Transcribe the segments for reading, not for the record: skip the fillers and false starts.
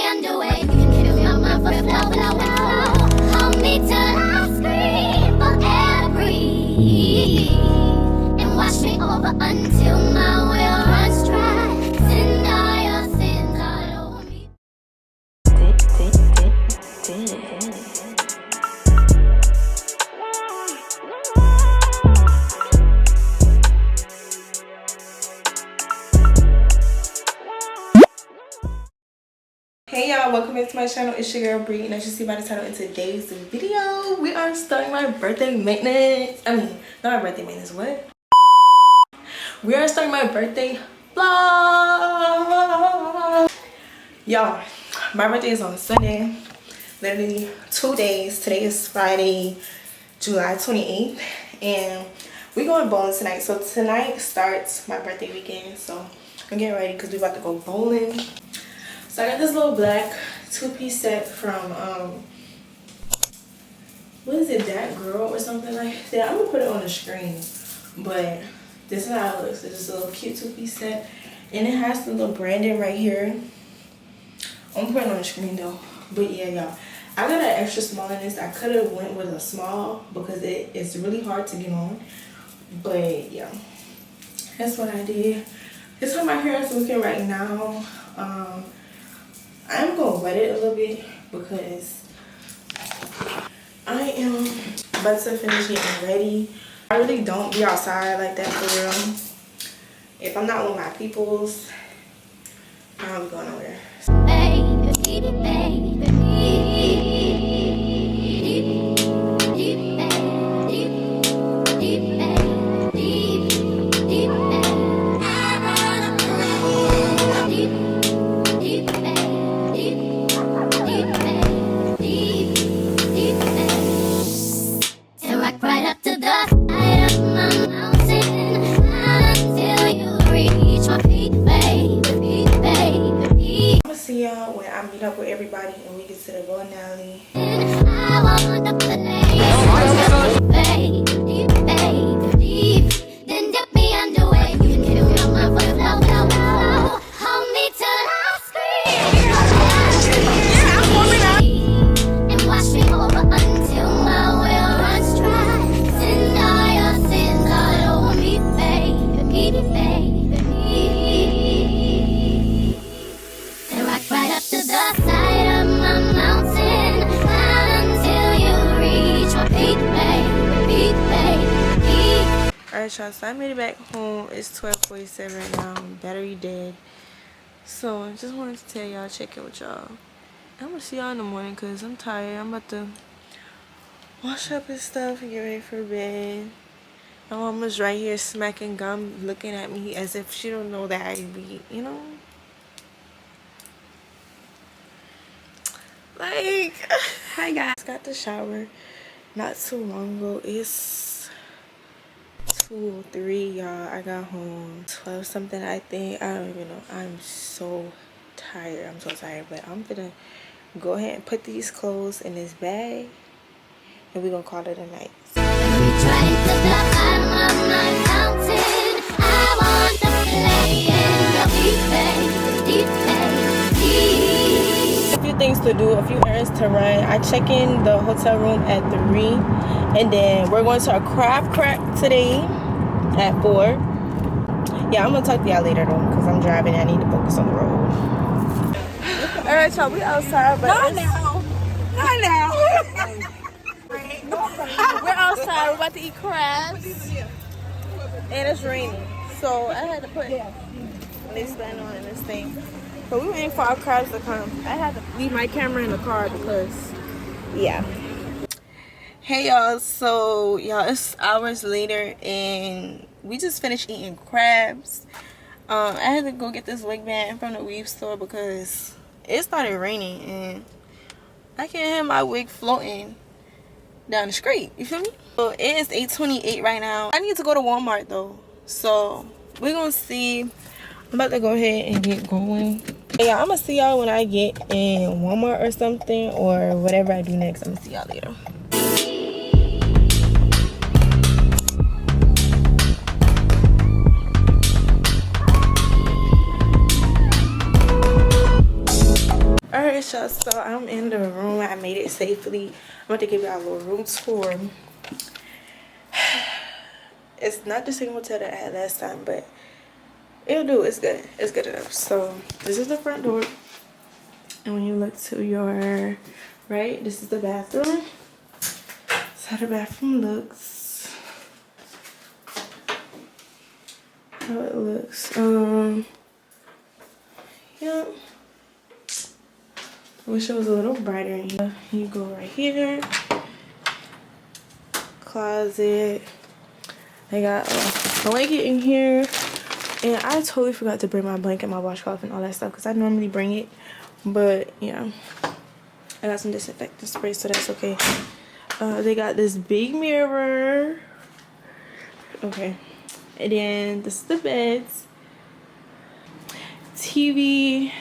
underway. You can feel my mind for flow. Hold me till I scream forever, breathe, and wash me over until my will runs dry. Send all your sins all over me. Hey y'all, welcome back to my channel. It's your girl Bree, and as you see by the title in today's video, we are starting my birthday maintenance. Not my birthday maintenance, what? We are starting my birthday vlog. Y'all, my birthday is on Sunday, literally 2 days. Today is Friday, July 28th, and we're going bowling tonight. So tonight starts my birthday weekend, so I'm getting ready because we're about to go bowling. So I got this little black two-piece set from what is it, That Girl or something like that. I'm gonna put it on the screen, but this is how it looks. It's just a little cute two-piece set, and it has the little branding right here. I'm gonna put it on the screen though. But yeah, y'all, I got an extra small in this. I could have went with a small because it's really hard to get on, but yeah, that's what I did. This is how my hair is looking right now. I'm gonna wet it a little bit because I am about to finish getting ready. I really don't be outside like that for real. If I'm not with my peoples, I don't be going nowhere. See y'all when I meet up with everybody and we get to the bowling alley. Then dip me underway. You can feel my mind for flow. Hold me till I scream. And wash me over until my will runs dry. Send all your sins all over me, baby. Right up to the side of my mountain, until you reach my peak, baby. Alright y'all, so I made it back home. It's 12:47 right now. Battery dead. So I just wanted to tell y'all, check in with y'all. I'm gonna see y'all in the morning because I'm tired. I'm about to wash up and stuff and get ready for bed. My mama's right here smacking gum, looking at me as if she don't know that I be, you know, like, hi guys. Got the shower not too long ago. It's 2:03, y'all. I got home 12 something, I think. I don't even know. I'm so tired. I'm so tired, but I'm gonna go ahead and put these clothes in this bag and we're gonna call it a night. A few things to do, a few errands to run. I check in the hotel room at 3, and then we're going to a crab crack today at 4. Yeah, I'm gonna talk to y'all later though because I'm driving and I need to focus on the road. All right, y'all, we outside, but not now. We're outside. We're about to eat crabs, and it's raining, so I had to put this band on in this thing. But we waiting for our crabs to come. I had to leave my camera in the car because, yeah. Hey y'all, so y'all, it's hours later and we just finished eating crabs. I had to go get this wig band from the weave store because it started raining and I can't have my wig floating down the street. You feel me? So it is 8:28 right now. I need to go to Walmart though, so we're gonna see. I'm about to go ahead and get going. Yeah, I'm gonna see y'all when I get in Walmart or something, or whatever I do next. I'm gonna see y'all later. Alright Alright, y'all, so I'm in the room. I made it safely. I'm about to give y'all a little room tour. It's not the same hotel that I had last time, but it'll do. It's good. It's good enough. So this is the front door, and when you look to your right, this is the bathroom. That's how the bathroom looks. How it looks. Yeah. I wish it was a little brighter in here. You go right here. Closet. I got a blanket in here. And I totally forgot to bring my blanket, my washcloth, and all that stuff because I normally bring it. But yeah, I got some disinfectant spray, so that's okay. They got this big mirror. Okay. And then this is the beds. TV.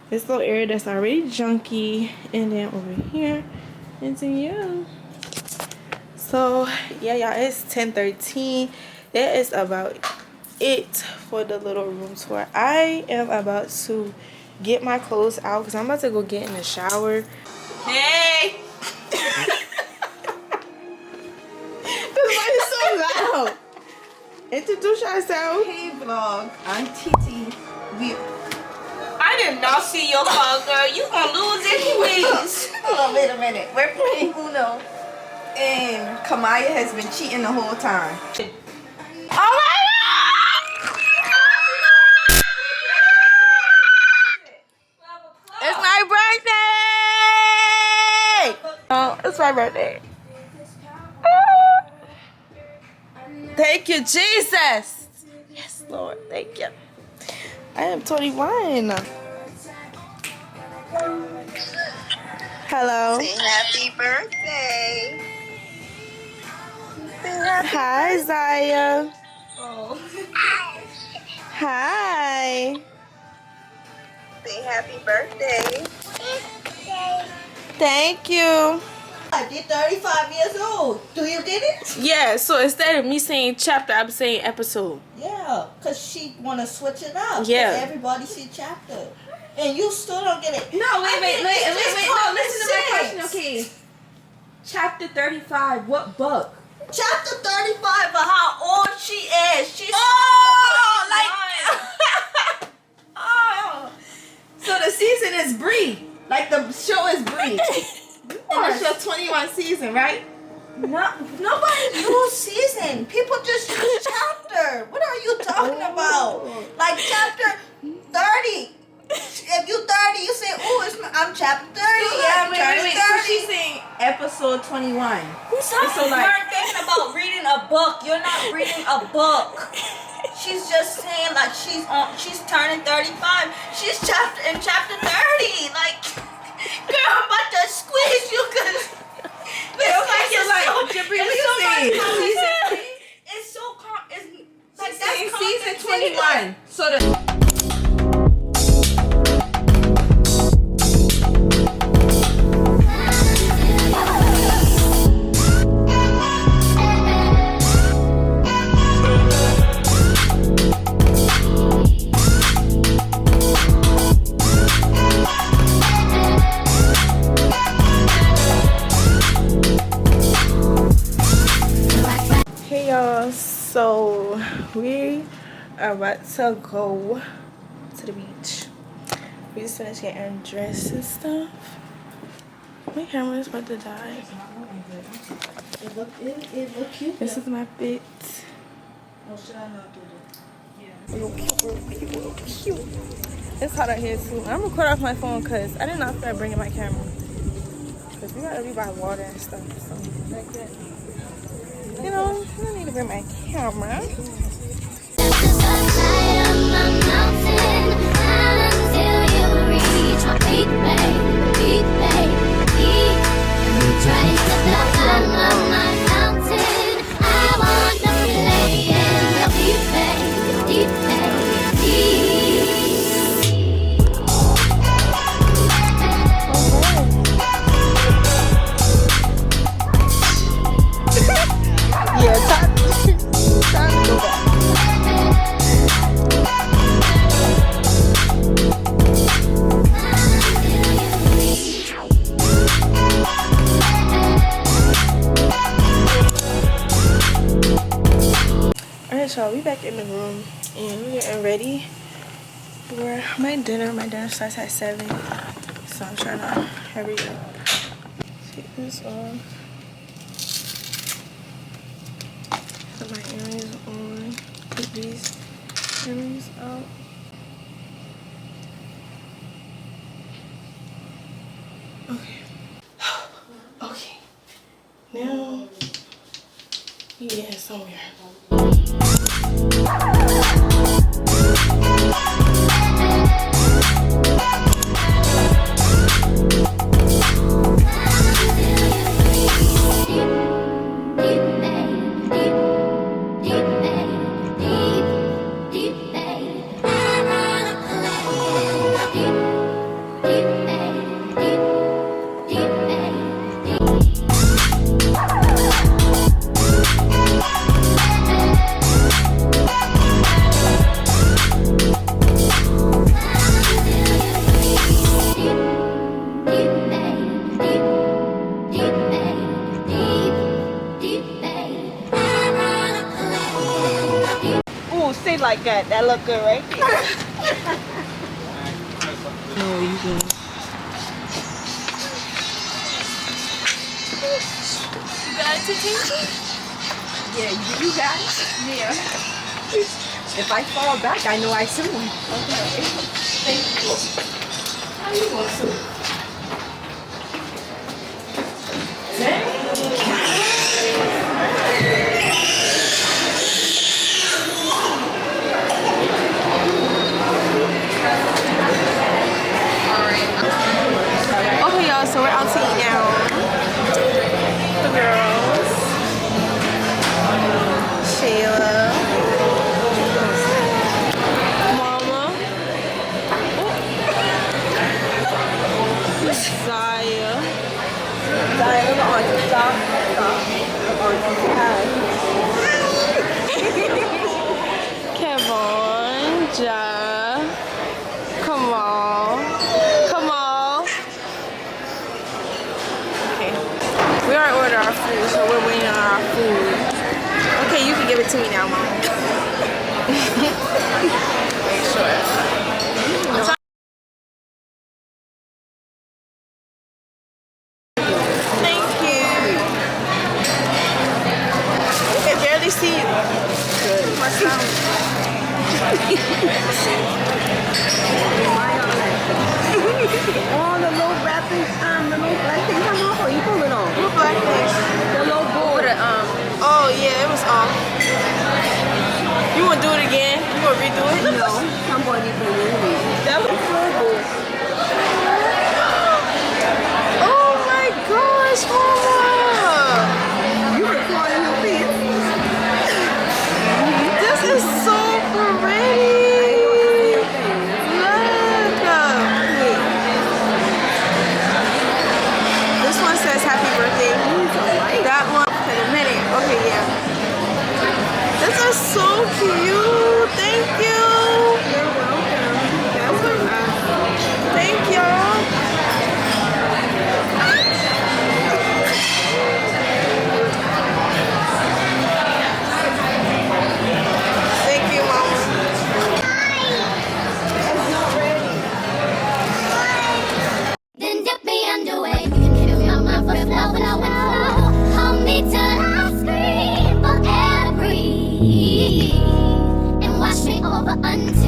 This little area that's already junky, and then over here, and then yeah. So yeah, y'all, it's 10:13. That is about it for the little room tour. I am about to get my clothes out because I'm about to go get in the shower. Hey! This mic is so loud. Introduce yourself. Hey vlog, I'm Titi. I did not see your call, girl. You gonna lose anyways. Oh, wait a minute. We're playing Uno, and Kamaya has been cheating the whole time. Oh my God! It's my birthday! Oh, it's my birthday. Thank you, Jesus. Yes, Lord. Thank you. I am 21. Hello. Say happy birthday. Hi, Zaya. Oh. Hi. Say happy birthday. Thank you. I did 35 years old. Do you get it? Yeah, so instead of me saying chapter, I'm saying episode. Yeah, because she want to switch it up. Yeah. Everybody see chapter. And you still don't get it. No, wait. No, listen to my question, six. okay? Chapter 35, what book? Chapter 35 of how old she is. She's Oh! So the season is Bree. Like the show is Bree. And that's your 21 season, right? Nobody knows season. People just use chapter. What are you talking about? Like chapter 30. If you 30, you say, "Oh, I'm chapter 30." Yeah, I'm turning 30. So she's saying episode 21. So you're thinking about reading a book. You're not reading a book. She's just saying like she's turning 35. She's in chapter 30. Like, girl, I'm about to squeeze you because it's so like that's season 21. So the So we are about to go to the beach. We just finished getting dressed and stuff. My camera is about to die. It look cute. This is my fit. Oh, should I not do Real cute. It's hot out here too. I'm gonna cut off my phone because I did not feel like bringing my camera. Because we gotta be by water and stuff. So like that. You know, I don't need to bring my camera. Yeah, time to go back. So we back in the room and we're getting ready for my dinner. My dinner starts at 7, so I'm trying to hurry up. Take this off. Put my earrings on. Put these earrings out. Okay. Okay. Now we getting somewhere. Say like that. That look good, right? No, you can. You got it, Titi? Yeah, you got it? Yeah. If I fall back, I know I swim. Okay. Thank you. How you want to? Okay, y'all, so we're out to eat now. The girls. Shayla. Mama. Zaya. Zaya, look on stop. Kevin. Ja. Come on. Come on. Okay. We already ordered our food, so we're waiting on our food. Okay, you can give it to me now, Mom. Sure. Thank you. I can barely see you. Good. What's down? Oh, the little black things, the little black things come off, or you pull it off? What black things? The little board. Oh, yeah, it was off. You want to do it again? You want to redo it? No, I'm going to put it in. That was horrible. Oh my gosh, Mama! You recording your face? This is so pretty. This one says happy birthday. That one, wait a minute. Okay, yeah. This is so cute. Thank you. You're welcome. Thank y'all. Thank you, Mama. Then dip me underway. You can feel my mouth flow, flow, flow. Hold me till I scream for air, breathe, and wash me over until